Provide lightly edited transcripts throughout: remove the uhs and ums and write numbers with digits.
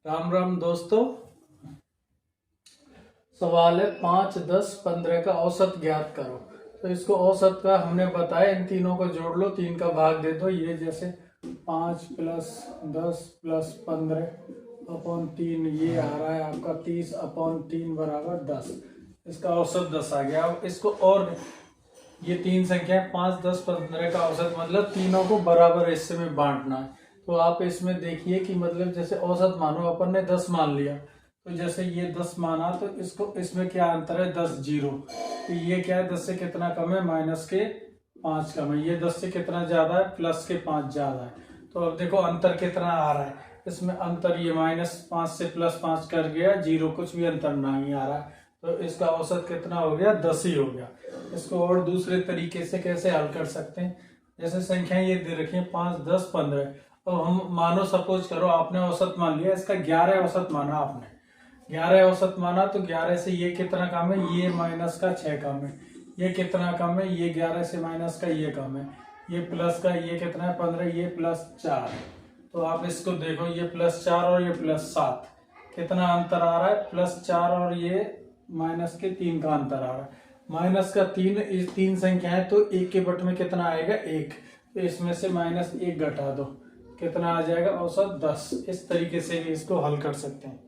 राम राम दोस्तों। सवाल है 5, 10, 15 का औसत ज्ञात करो। तो इसको औसत का हमने बताया, इन तीनों को जोड़ लो, 3 का भाग दे दो। ये जैसे 5 प्लस 10 प्लस 15 अपॉन 3, ये आ रहा है आपका 30 अपॉन 3 बराबर 10। इसका औसत 10 आ गया। अब इसको और ये तीन संख्या 5, 10, 15 का औसत मतलब तीनों को बराबर हिस्से में बांटना है। तो आप इसमें देखिए कि मतलब जैसे औसत मानो अपन ने 10 मान लिया, तो जैसे ये 10 माना तो इसको इसमें क्या अंतर है, 10 जीरो। तो ये क्या है, 10 से कितना कम है, माइनस के 5 कम है। ये 10 से कितना ज्यादा है, प्लस के 5 ज्यादा है। तो अब देखो अंतर कितना आ रहा है इसमें। अंतर ये -5 से +5 कर गया, जीरो, कुछ भी अंतर नहीं आ रहा है। तो इसका औसत कितना हो गया, 10 ही हो गया। इसको और दूसरे तरीके से कैसे हल कर सकते हैं, जैसे संख्या ये दे रखी है 5, 10, 15। अब हम मानो सपोज करो आपने औसत मान लिया, इसका 11 औसत माना आपने। 11 औसत माना तो 11 से ये कितना कम है, ये माइनस का 6 कम है। ये कितना कम है, ये 11 से माइनस का ये कम है। ये प्लस का ये कितना है, 15, ये +4। तो आप इसको देखो, ये +4 और ये +7, कितना अंतर आ रहा है, +4 और ये -3 का अंतर आ रहा है। -3, इस तीन संख्या है तो एक के बट में कितना आएगा, 1। तो इसमें से -1 घटा दो, कितना आ जाएगा, औसत 10। इस तरीके से भी इसको हल कर सकते हैं।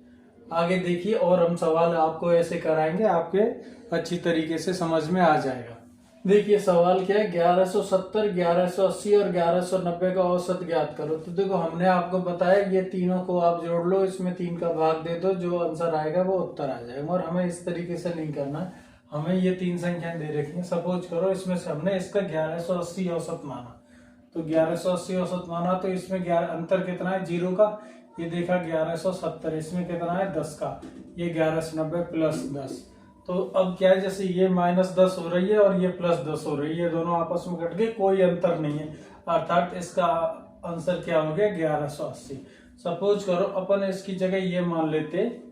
आगे देखिए, और हम सवाल आपको ऐसे कराएंगे, आपके अच्छी तरीके से समझ में आ जाएगा। देखिए सवाल क्या है, 1170, 1180 और 1190 का औसत ज्ञात करो। तो देखो हमने आपको बताया ये तीनों को आप जोड़ लो, इसमें 3 का भाग दे दो, जो आंसर आएगा वो उत्तर आ जाएगा। और हमें इस तरीके से नहीं करना है, हमें ये 3 संख्याएं दे रखी हैं। सपोज करो इसमें से हमने इसका 1180 औसत माना, तो 1180 औसत माना तो इसमें 11 अंतर कितना है, जीरो का। ये देखा 1170, इसमें कितना है, 10 का। ये 1190 प्लस 10। तो अब क्या है, जैसे ये -10 हो रही है और ये +10 हो रही है, दोनों आपस में कट गए, कोई अंतर नहीं है। अर्थात इसका आंसर क्या हो गया, 1180। सपोज करो अपन इसकी जगह ये मान लेते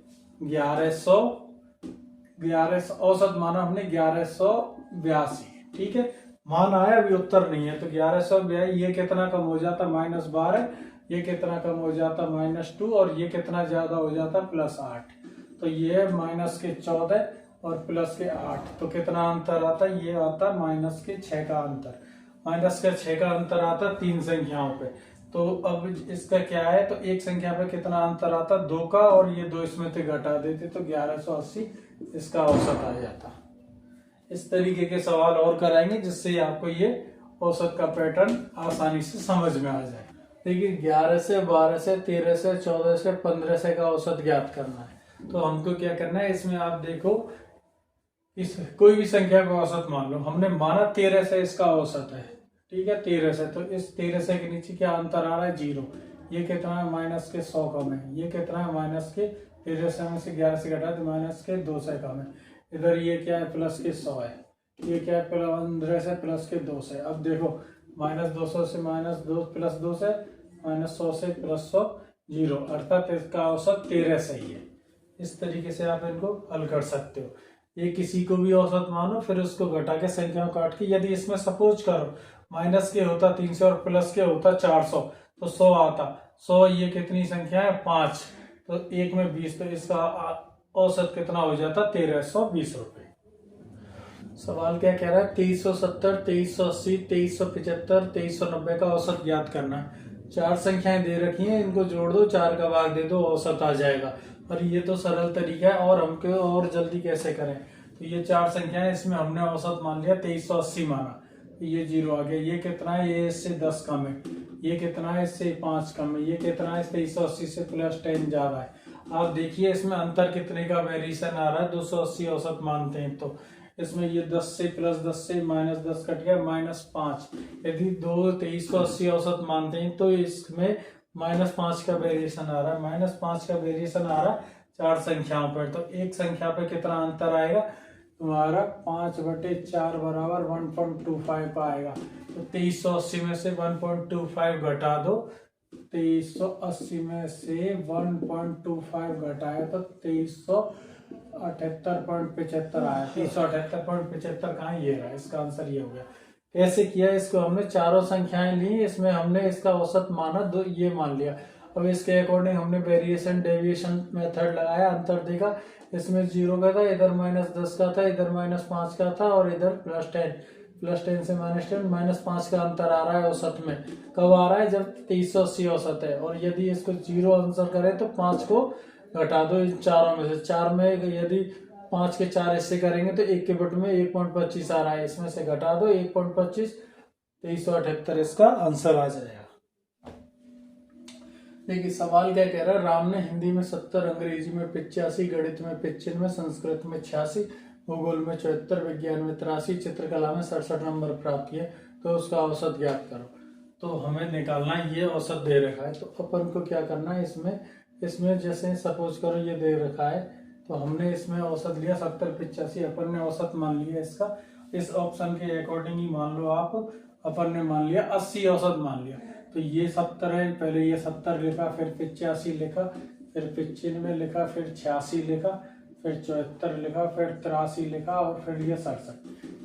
1100, औसत माना हमने 1182। ठीक है, मान आया, अभी उत्तर नहीं है। तो 1182, ये कितना कम हो जाता, -12, ये कितना कम हो जाता, -2, और ये कितना ज्यादा हो जाता, +8। तो ये -14 और +8, तो कितना अंतर आता, ये आता -6 का अंतर। -6 का अंतर आता 3 संख्याओं पे। तो अब इसका क्या है, तो एक संख्या पे कितना अंतर आता, 2 का, और ये 2 इसमें से घटा देते तो 1180 इसका औसत आ जाता। इस तरीके के सवाल और कराएंगे जिससे आपको ये औसत का पैटर्न आसानी से समझ में आ जाए। देखिए 11 से 12 से 13 से 14 से 15 से का औसत ज्ञात करना है। तो हमको क्या करना है, इसमें आप देखो, इस कोई भी संख्या का औसत मान लो, हमने माना 13 से इसका औसत है। ठीक है, 13 से, तो इस 13 से के नीचे क्या अंतर आ रहा है, जीरो। ये कितना है, -100 कम है। ये कितना है, -13 से में से 11 से घटा तो -2 से कम है। इधर ये क्या है, +100 है। ये क्या है, 15 से +2 से। अब देखो -200 से -2 +2 से, -100 से +100, जीरो। अर्थात इसका औसत 13 से ही है। इस तरीके से आप इनको हल कर सकते हो। ये किसी को भी औसत मानो, फिर उसको घटा के संख्याओं काट के, यदि इसमें सपोज करो माइनस के होता 300 और प्लस के होता 400, तो 100 आता। 100, ये कितनी संख्या है, 5, तो 1 में 20, तो इसका औसत कितना हो जाता, 1320 रुपए। सवाल क्या कह रहा है, 2370, 2380, 2375, 2390 का औसत ज्ञात करना है। 4 संख्याएं दे रखी हैं, इनको जोड़ दो, 4 का भाग दे दो, औसत आ जाएगा। और ये तो सरल तरीका है, और हमको और जल्दी कैसे करें। तो ये 4 संख्याएं, इसमें हमने औसत मान लिया 2380 माना, तो ये जीरो आ गया। ये कितना है, ये इससे 10 कम है। ये कितना है, इससे 5 कम है। ये कितना है, 2380 से +10 ज्यादा है। आप देखिए इसमें अंतर कितने का वेरिएशन आ रहा है, 280 औसत मानते हैं तो इसमें ये 10 से +10 से -10 कट गया, -5। यदि 2380 औसत मानते हैं तो इसमें -5 का वेरिएशन आ रहा है। -5 का वेरिएशन आ रहा है 4 संख्याओं पर। तो एक संख्या पे कितना अंतर आएगा तुम्हारा, 5/4 बराबर 1.25 आएगा। तो 2380 में से 1.25 घटा दो, 2380 में से 1.25 घटाया तो 2378.75 आया। 378.75 कहाँ, ये रहा, इसका आंसर ये हो गया। कैसे किया इसको, हमने चारों संख्याएं ली, इसमें हमने इसका औसत माना, दो ये मान लिया। अब इसके अकॉर्डिंग हमने वेरिएशन डेविएशन मेथड लगाया, अंतर देखा, इसमें 0 का था, इधर -10 का था, इधर -5 का था और इधर +10 से -10 -5 का अंतर आ रहा है औसत में। कब आ रहा है? जब 2380 औसत है। और यदि इसको 0 आंसर करें तो 5 को घटा दो इन चारों में से। 4 में यदि 5 के 4 हिस्से करेंगे तो 1 के बट में 1.25 आ रहा है, इसमें से घटा दो 1.25, 2378 इसका आंसर आ जाएगा। देखिए सवाल क्या कह रहा है, राम ने हिंदी में 70, अंग्रेजी में 85, गणित में 95, संस्कृत में 86, भूगोल में 74, विज्ञान में 83, चित्रकला में 67 नंबर प्राप्त किए, तो उसका औसत ज्ञात करो। तो हमें निकालना है, ये औसत दे रखा है, तो अपन को क्या करना है, इसमें जैसे सपोज करो ये दे रखा है, तो हमने इसमें औसत लिया 70, 85, अपन ने औसत मान लिया इसका। इस ऑप्शन के अकॉर्डिंग ही मान लो आप, अपन ने मान लिया 80 औसत मान लिया। तो ये 70 है, पहले ये 70 लिखा, फिर 85 लिखा, फिर 95 लिखा, फिर 86 लिखा, फिर 74 लिखा, फिर 83 लिखा और फिर ये 67।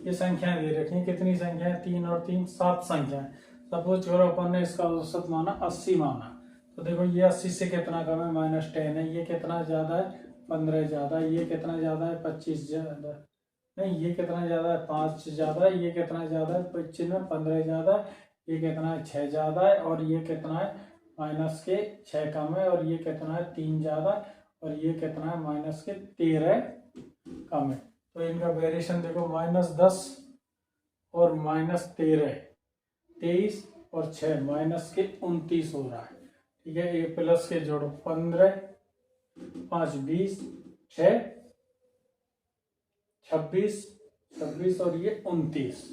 ये संख्याएं दे रखी हैं, कितनी संख्याएं? 3 और 3 7 संख्याएं। सपोज करो अपन ने इसका औसत माना 80 माना, तो देखो ये 80 से कितना कम है? -10 है। ये कितना ज्यादा है? 15 ज्यादा है। ये कितना ज्यादा है? 25 ज्यादा नहीं, ये कितना ज्यादा है? 5 ज्यादा है। ये कितना ज्यादा है? 95, 15 ज्यादा है। ये कितना है? 6 ज्यादा है। और ये कितना है? -6 कम है। और ये कितना है? 3 ज्यादा है। और ये कितना है? -13 कम है। तो इनका वेरिएशन देखो, -10 और -13, 23 और 6, -29 हो रहा है। ठीक है, ये प्लस के जोड़ो, 15, 5 20, 6 26 और ये 29।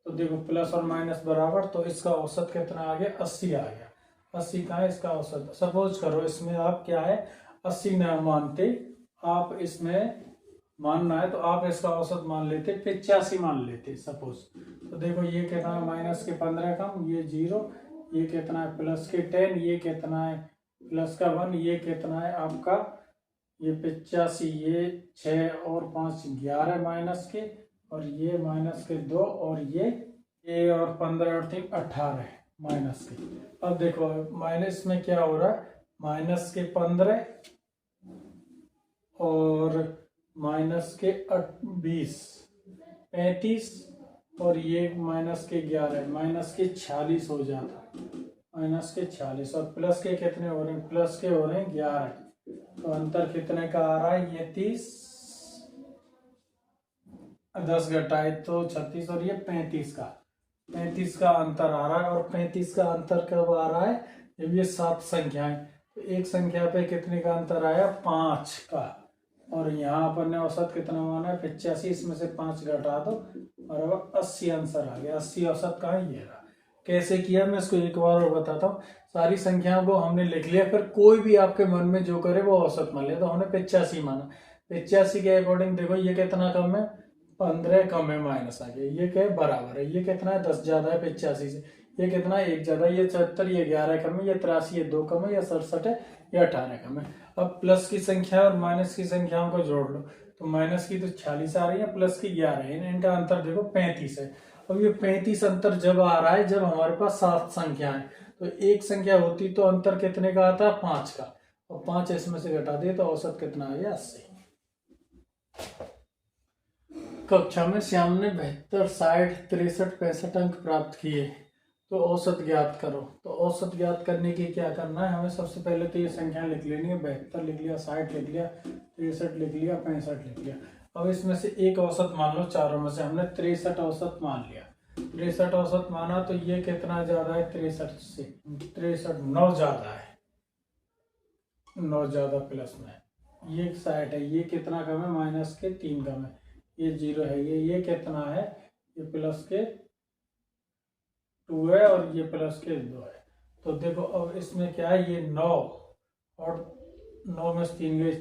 तो देखो प्लस और माइनस बराबर, तो इसका औसत कितना आ गया? 80 आ गया। 80 का है इसका औसत। सपोज करो इसमें आप क्या है, 80 न मानते, आप इसमें मानना है तो आप इसका औसत मान लेते, 85 मान लेते सपोज। तो देखो ये कितना है? -15 कम, ये 0, ये कितना है? +10, ये कितना है? +1, ये कितना है आपका? ये 85, ये 6 और 5 11 माइनस के, और ये -2, और ये और 15 और 3 18 माइनस के। अब देखो माइनस में क्या हो रहा है, -15 और -20, 35 और ये -11, -46 हो जाता, -46 और प्लस के कितने हो रहे हैं? प्लस के हो रहे हैं 11। तो अंतर कितने का आ रहा है? ये 30, 10 घटाए तो 36, और ये 35 का अंतर आ रहा है। और 35 का अंतर कब आ रहा है? जब ये 7 संख्याएं, तो एक संख्या पे कितने का अंतर आया? 5 का। और यहाँ अपन ने औसत कितना माना है? 85, इसमें से 5 घटा दो, बराबर 80 आंसर आ गया। 80 औसत का है, ये रहा। कैसे किया मैं इसको एक बार और बताता हूँ। सारी संख्याओं को हमने लिख लिया, फिर कोई भी आपके मन में जो करे वो औसत मान लिया। तो हमने 85 माना, 85 के अकॉर्डिंग देखो ये कितना कम है? 15 कम है, माइनस आ गया। ये क्या है? बराबर है। ये कितना है? 10 ज्यादा है 85 से। ये कितना है? 1 ज्यादा। ये 74, ये 11 कम है। ये 83, ये 2 कम है। ये 67 है, ये 18 कम है। अब प्लस की संख्या और माइनस की संख्याओं को जोड़ लो, तो माइनस की तो 46 आ रही है, प्लस की 11 है। इनका अंतर देखो 35 है। अब ये 35 अंतर जब आ रहा है जब हमारे पास 7 संख्या है, तो एक संख्या होती तो अंतर कितने का आता है? 5 का। और 5 इसमें से घटा दिए तो औसत कितना आ गया? 80। कक्षा में श्याम ने 72, 60, 63, 65 अंक प्राप्त किए, तो औसत ज्ञात करो। तो औसत ज्ञात करने के क्या करना है हमें? सबसे पहले तो ये संख्या लिख लेनी है। 72 लिख लिया, 60 लिख लिया, 63 लिख लिया, 65 लिख लिया। अब इसमें से एक औसत मान लो, चारों में से हमने 63 औसत मान लिया। 63 औसत माना, तो ये कितना ज्यादा है? 63 से 63, 9 ज्यादा है, 9 ज्यादा प्लस में। ये 60 है, ये कितना कम है? -3 कम है। ये 0 है, ये कितना है? ये +2 है, और ये +2 है। तो देखो अब इसमें क्या है? ये 9 और 9 में से 3 गए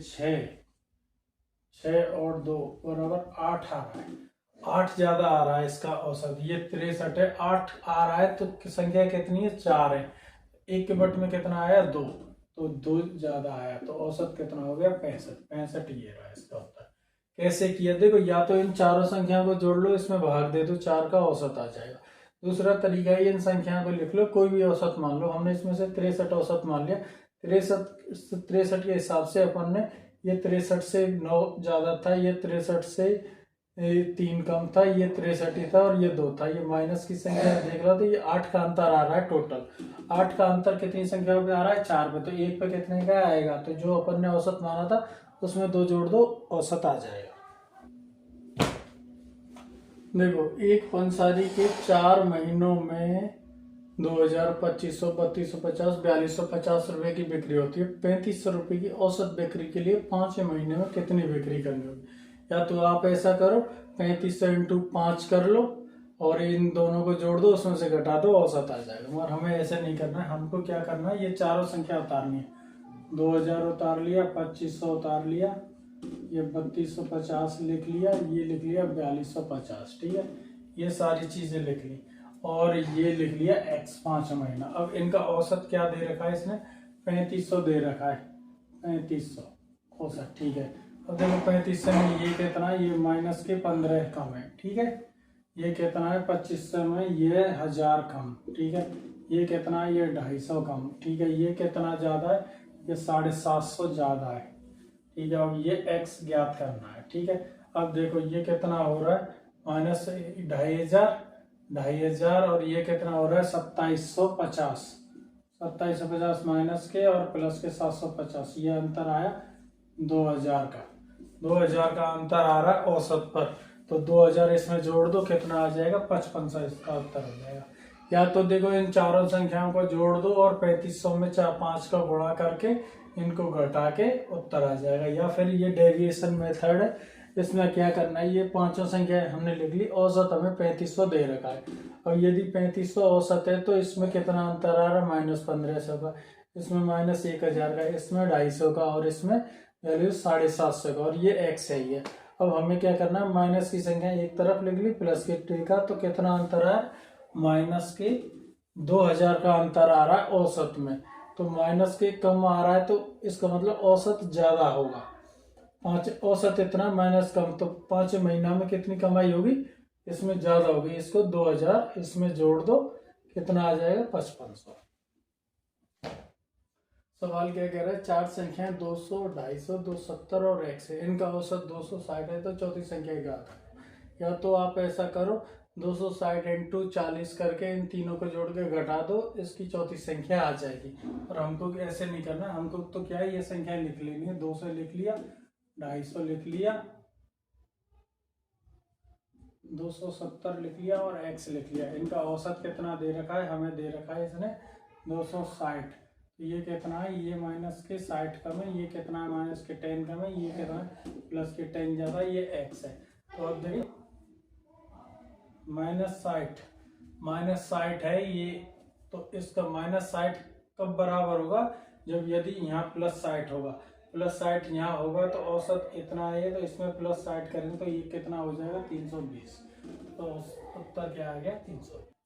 6 और 2 बराबर 8 आ रहा है। 8 ज्यादा आ रहा है इसका औसत। ये 63 है, 8 आ रहा है, तो संख्या कितनी है? 4 है। 1 के बट में कितना आया? 2, तो 2 ज्यादा आया, तो औसत कितना हो गया? 65 ये रहा इसका उत्तर। कैसे किया? देखो या तो इन चारों संख्याओं को जोड़ लो, इसमें भाग दे दो, 4 का औसत आ जाएगा। दूसरा तरीका है, इन संख्याओं को लिख लो, कोई भी औसत मान लो। हमने इसमें से 63 औसत मान लिया। 63 के हिसाब से अपन ने, ये 63 से 9 ज़्यादा था, ये 63 से 3 कम था, ये 63 ही था और ये 2 था। ये माइनस की संख्या देख रहा, तो ये 8 का अंतर आ रहा है टोटल। 8 का अंतर कितनी संख्याओं पे आ रहा है? 4 पे। तो 1 पे कितने का आएगा? तो जो अपन ने औसत माना था उसमें 2 जोड़ दो, औसत आ जाएगा। देखो, एक पंसारी के 4 महीनों में 2000, 2500, 3250, 4250 रुपए की बिक्री होती है। 3500 रुपए की औसत बिक्री के लिए 5 महीने में कितनी बिक्री करनी होगी? या तो आप ऐसा करो, 3500 इंटू 5 कर लो और इन दोनों को जोड़ दो, उसमें से घटा दो, औसत आ जाएगा। मगर हमें ऐसे नहीं करना है, हमको क्या करना है, ये चारों संख्या उतारनी है। 2000 उतार लिया, 2500 उतार लिया, ये 3250 लिख लिया, ये लिख लिया 4250, ठीक है। ये सारी चीजें लिख ली और ये लिख लिया x 5 महीना। अब इनका औसत क्या दे रखा है इसने? 3500 दे रखा है, 3500 औसत, ठीक है। अब देखो 3500 में ये कितना, ये माइनस के 15 कम है, ठीक है। ये कितना है? 2500 में ये 1000 कम, ठीक है। ये कितना है? ये 250 कम, ठीक है। ये कितना ज्यादा है? ये 750 ज्यादा है, ठीक है। अब ये x ज्ञात करना है, ठीक है। अब देखो ये कितना हो रहा है? माइनस 2500 और ये कितना हो रहा है? 2750। 2750 माइनस के और प्लस के 750, ये अंतर आया 2000 का। 2000 का अंतर आ रहा है औसत पर, तो 2000 इसमें जोड़ दो, कितना आ जाएगा? 5500 इसका उत्तर हो जाएगा। या तो देखो इन चारों संख्याओं को जोड़ दो और 3500 में 5 का गुणा करके इनको घटा के उत्तर आ जाएगा। या फिर ये डेविएशन मेथड है, इसमें क्या करना है, ये पांचों संख्या हमने लिख ली, औसत हमें 3500 दे रखा है। अब यदि 3500 औसत है तो इसमें कितना अंतर आ रहा है? माइनस 1500 का, इसमें माइनस 1000 का, इसमें 250 का और इसमें वैल्यू 750 का, और ये x है ये। अब हमें क्या करना है, माइनस की संख्या एक तरफ लिख ली, प्लस के टीका, तो कितना अंतर है? माइनस के 2000 का अंतर आ रहा है औसत में। तो माइनस के कम आ रहा है तो इसका मतलब औसत ज्यादा होगा। 5 औसत इतना, माइनस कम, तो 5 महीना में कितनी कमाई होगी? इसमें ज्यादा होगी। इसको 2000 इसमें जोड़ दो, कितना आ जाएगा? 5500। सवाल क्या कह रहा है? 4 संख्याएं 200, 250, 270 और x है। इनका औसत 260 है, तो चौथी संख्या ज्ञात है। या तो आप ऐसा करो, 260 इंटू 40 करके इन तीनों को जोड़ के घटा दो, इसकी चौथी संख्या आ जाएगी। और हमको ऐसे नहीं करना, हमको तो क्या है, ये संख्या लिख लेनी है। 200 लिख लिया, 250 लिख लिया, 270 लिख लिया और x लिख लिया। इनका औसत कितना दे रखा है? हमें दे रखा है इसने 260। ये कितना है? ये माइनस के 60 कम है, ये कितना है? माइनस के 10 कम है, ये कितना है? प्लस के 10 ज्यादा, ये x है। तो अब देखिए -60 है ये, तो इसका -60 कब बराबर होगा? जब यदि यहाँ +60 होगा, +60 यहाँ होगा, तो औसत इतना है, तो इसमें +60 करेंगे तो ये कितना हो जाएगा? 320। तो उत्तर क्या आ गया? 320।